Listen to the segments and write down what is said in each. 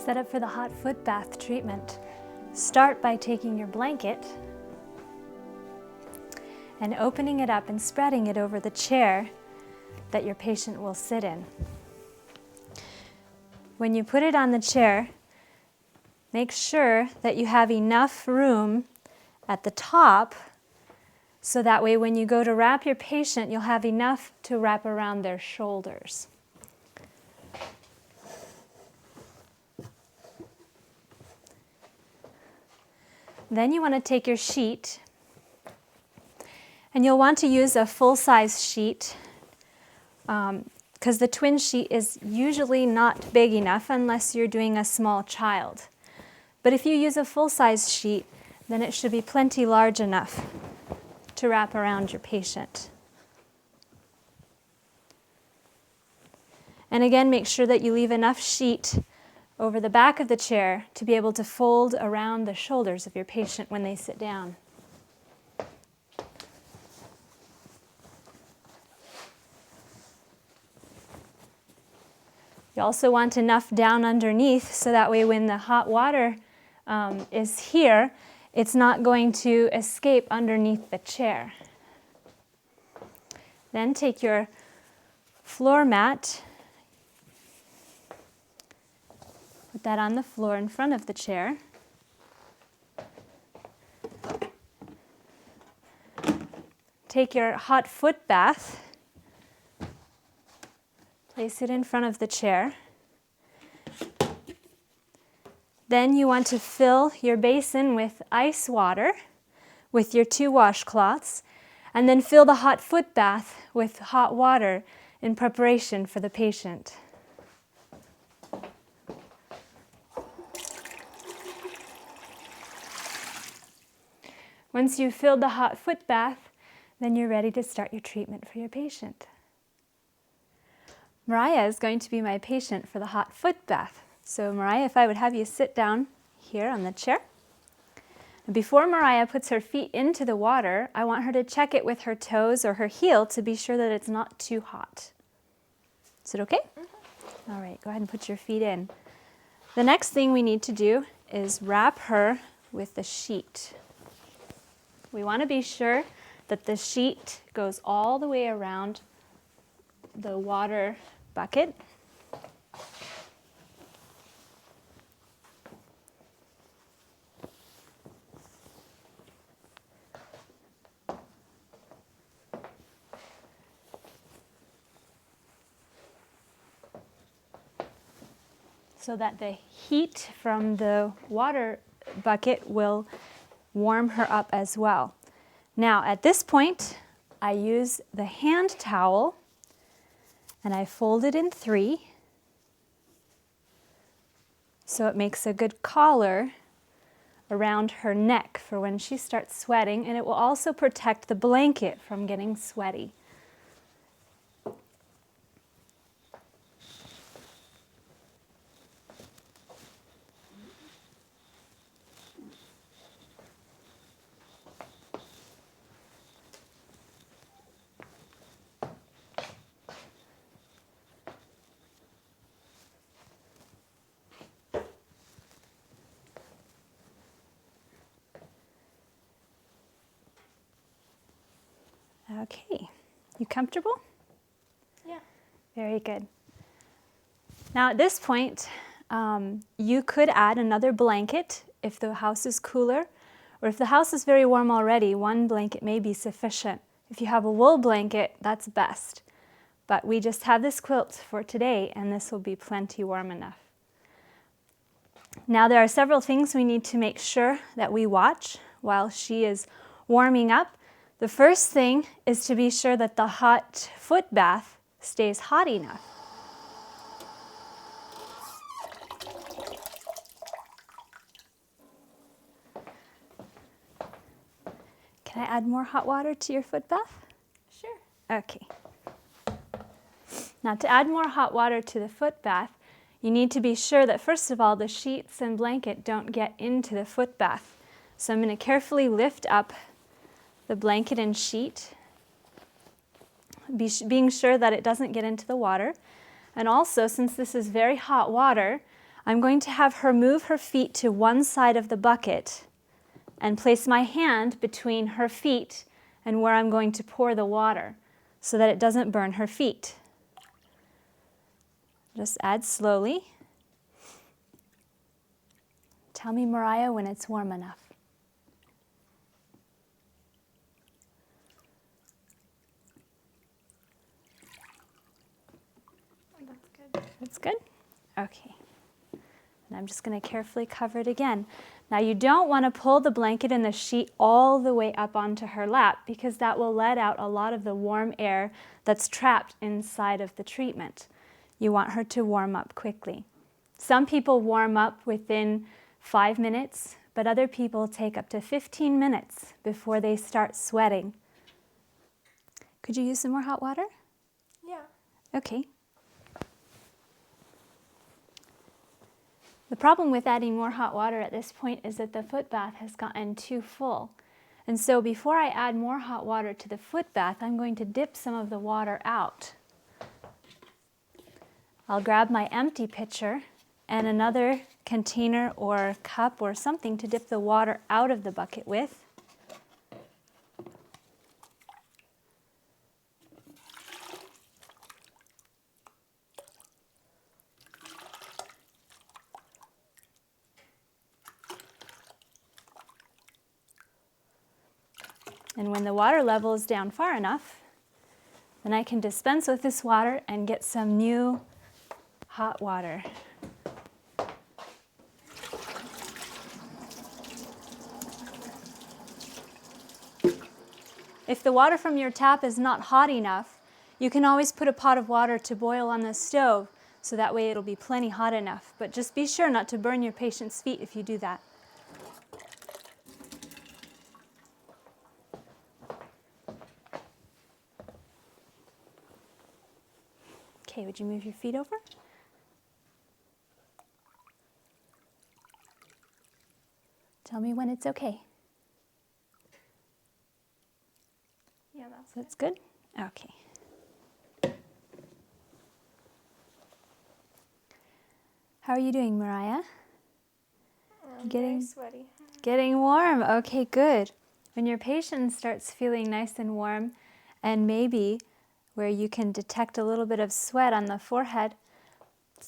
set up for the hot foot bath treatment. Start by taking your blanket and opening it up and spreading it over the chair that your patient will sit in. When you put it on the chair, make sure that you have enough room at the top so that way when you go to wrap your patient, you'll have enough to wrap around their shoulders. Then you want to take your sheet, and you'll want to use a full-size sheet because the twin sheet is usually not big enough unless you're doing a small child. But if you use a full-size sheet, then it should be plenty large enough to wrap around your patient. And again, make sure that you leave enough sheet over the back of the chair to be able to fold around the shoulders of your patient when they sit down. You also want enough down underneath so that way when the hot water is here, it's not going to escape underneath the chair. Then take your floor mat, put that on the floor in front of the chair. Take your hot foot bath, place it in front of the chair. Then you want to fill your basin with ice water with your 2 washcloths, and then fill the hot foot bath with hot water in preparation for the patient. Once you've filled the hot foot bath, then you're ready to start your treatment for your patient. Mariah is going to be my patient for the hot foot bath. So Mariah, if I would have you sit down here on the chair. And before Mariah puts her feet into the water, I want her to check it with her toes or her heel to be sure that it's not too hot. Is it okay? Mm-hmm. All right, go ahead and put your feet in. The next thing we need to do is wrap her with the sheet. We want to be sure that the sheet goes all the way around the water bucket. So that the heat from the water bucket will warm her up as well. Now at this point, I use the hand towel and I fold it in 3 so it makes a good collar around her neck for when she starts sweating, and it will also protect the blanket from getting sweaty. Okay, you comfortable? Yeah. Very good. Now at this point, you could add another blanket if the house is cooler, or if the house is very warm already, 1 blanket may be sufficient. If you have a wool blanket, that's best. But we just have this quilt for today, and this will be plenty warm enough. Now there are several things we need to make sure that we watch while she is warming up. The first thing is to be sure that the hot foot bath stays hot enough. Can I add more hot water to your foot bath? Sure. Okay. Now to add more hot water to the foot bath, you need to be sure that first of all the sheets and blanket don't get into the foot bath. So I'm going to carefully lift up the blanket and sheet, being sure that it doesn't get into the water. And also, since this is very hot water, I'm going to have her move her feet to one side of the bucket and place my hand between her feet and where I'm going to pour the water so that it doesn't burn her feet. Just add slowly. Tell me, Mariah, when it's warm enough. That's good. That's good? Okay. And I'm just going to carefully cover it again. Now you don't want to pull the blanket and the sheet all the way up onto her lap because that will let out a lot of the warm air that's trapped inside of the treatment. You want her to warm up quickly. Some people warm up within 5 minutes, but other people take up to 15 minutes before they start sweating. Could you use some more hot water? Yeah. Okay. The problem with adding more hot water at this point is that the foot bath has gotten too full. And so before I add more hot water to the foot bath, I'm going to dip some of the water out. I'll grab my empty pitcher and another container or cup or something to dip the water out of the bucket with. And when the water level is down far enough, then I can dispense with this water and get some new hot water. If the water from your tap is not hot enough, you can always put a pot of water to boil on the stove, so that way it'll be plenty hot enough. But just be sure not to burn your patient's feet if you do that. Okay, would you move your feet over? Tell me when it's okay. Yeah, That's good? Okay. How are you doing, Mariah? I'm very sweaty. Getting warm. Okay, good. When your patient starts feeling nice and warm, and maybe where you can detect a little bit of sweat on the forehead,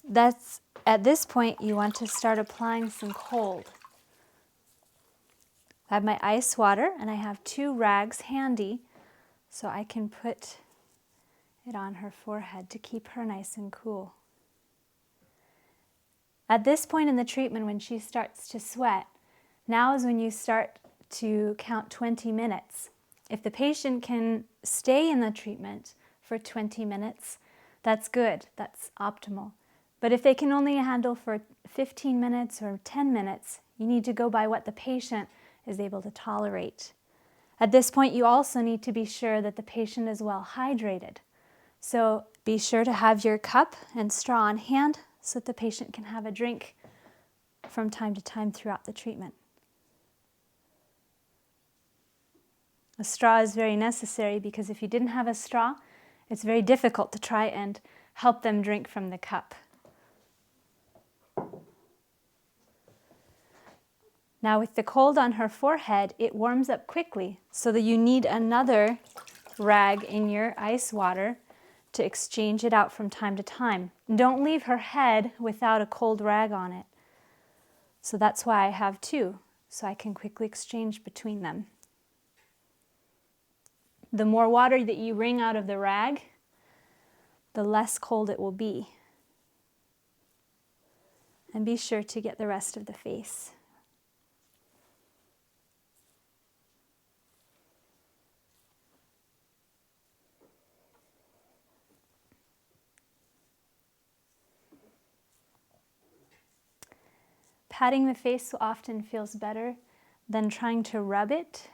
that's at this point you want to start applying some cold. I have my ice water and I have 2 rags handy so I can put it on her forehead to keep her nice and cool. At this point in the treatment, when she starts to sweat, now is when you start to count 20 minutes. If the patient can stay in the treatment for 20 minutes, that's good, that's optimal. But if they can only handle for 15 minutes or 10 minutes, you need to go by what the patient is able to tolerate. At this point, you also need to be sure that the patient is well hydrated. So be sure to have your cup and straw on hand so that the patient can have a drink from time to time throughout the treatment. A straw is very necessary because if you didn't have a straw, it's very difficult to try and help them drink from the cup. Now with the cold on her forehead, it warms up quickly, so that you need another rag in your ice water to exchange it out from time to time. Don't leave her head without a cold rag on it. So that's why I have 2, so I can quickly exchange between them. The more water that you wring out of the rag, the less cold it will be. And be sure to get the rest of the face. Patting the face often feels better than trying to rub it,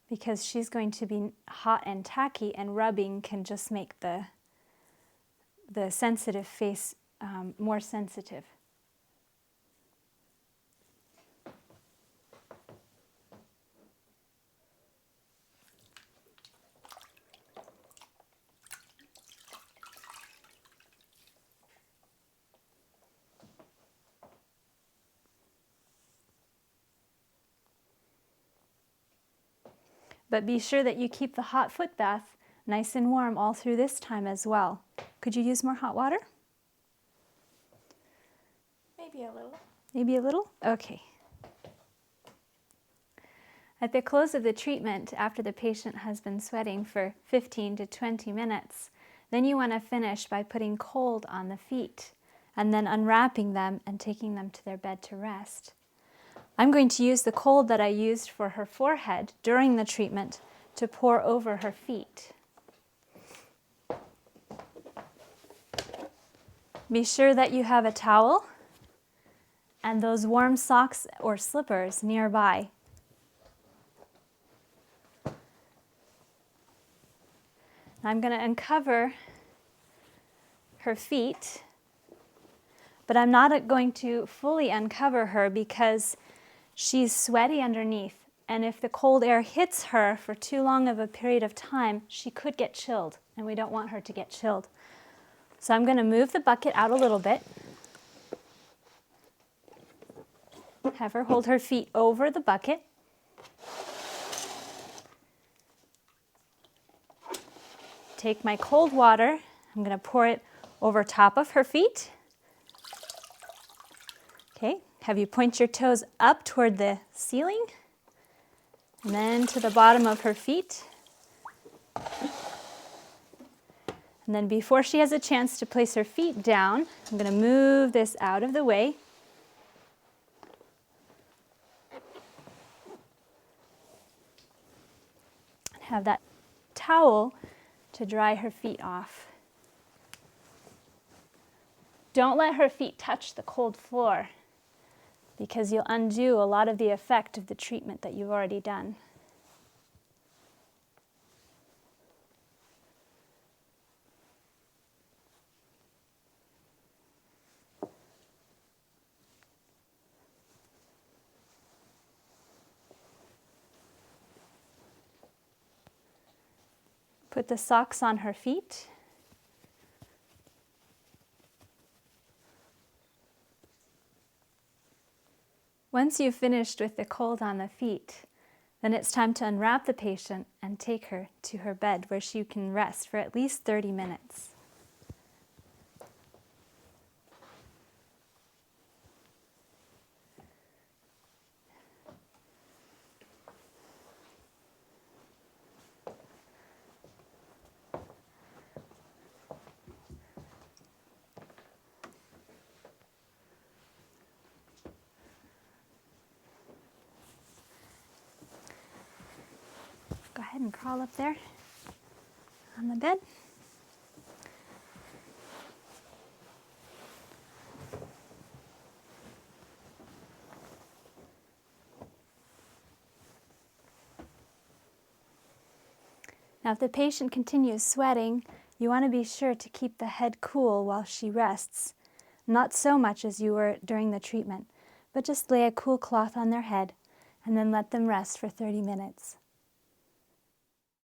because she's going to be hot and tacky, and rubbing can just make the sensitive face more sensitive. But be sure that you keep the hot foot bath nice and warm all through this time as well. Could you use more hot water? Maybe a little. Maybe a little? Okay. At the close of the treatment, after the patient has been sweating for 15 to 20 minutes, then you want to finish by putting cold on the feet and then unwrapping them and taking them to their bed to rest. I'm going to use the cold that I used for her forehead during the treatment to pour over her feet. Be sure that you have a towel and those warm socks or slippers nearby. I'm going to uncover her feet, but I'm not going to fully uncover her because she's sweaty underneath, and if the cold air hits her for too long of a period of time, she could get chilled, and we don't want her to get chilled. So I'm going to move the bucket out a little bit, have her hold her feet over the bucket, take my cold water, I'm going to pour it over top of her feet. Okay, have you point your toes up toward the ceiling and then to the bottom of her feet. And then before she has a chance to place her feet down, I'm going to move this out of the way. Have that towel to dry her feet off. Don't let her feet touch the cold floor because you'll undo a lot of the effect of the treatment that you've already done. Put the socks on her feet. Once you've finished with the cold on the feet, then it's time to unwrap the patient and take her to her bed where she can rest for at least 30 minutes. Go ahead and crawl up there on the bed. Now, if the patient continues sweating, you want to be sure to keep the head cool while she rests. Not so much as you were during the treatment, but just lay a cool cloth on their head and then let them rest for 30 minutes.